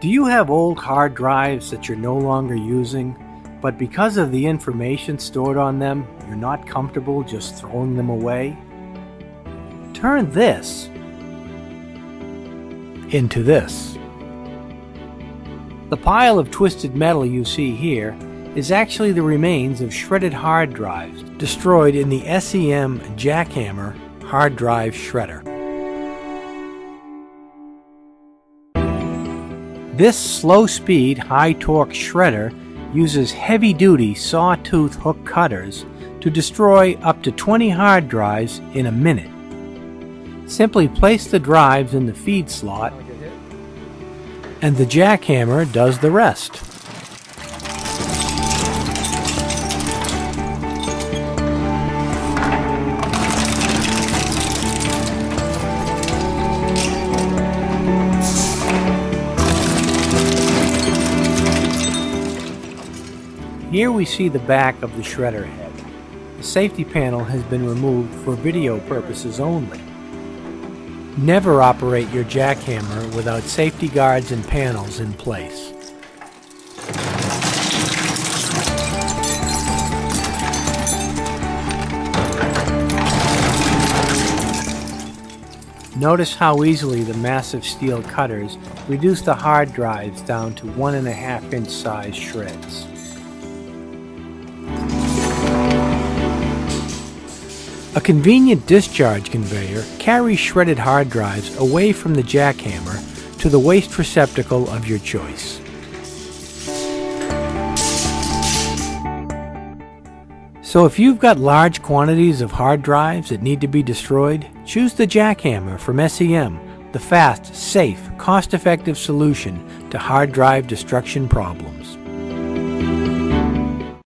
Do you have old hard drives that you're no longer using, but because of the information stored on them, you're not comfortable just throwing them away? Turn this into this. The pile of twisted metal you see here is actually the remains of shredded hard drives destroyed in the SEM jackhammer hard drive shredder. This slow-speed, high-torque shredder uses heavy-duty sawtooth hook cutters to destroy up to 20 hard drives in a minute. Simply place the drives in the feed slot, and the jackhammer does the rest. Here we see the back of the shredder head. The safety panel has been removed for video purposes only. Never operate your jackhammer without safety guards and panels in place. Notice how easily the massive steel cutters reduce the hard drives down to 1.5-inch size shreds. A convenient discharge conveyor carries shredded hard drives away from the jackhammer to the waste receptacle of your choice. So if you've got large quantities of hard drives that need to be destroyed, choose the jackhammer from SEM, the fast, safe, cost-effective solution to hard drive destruction problems.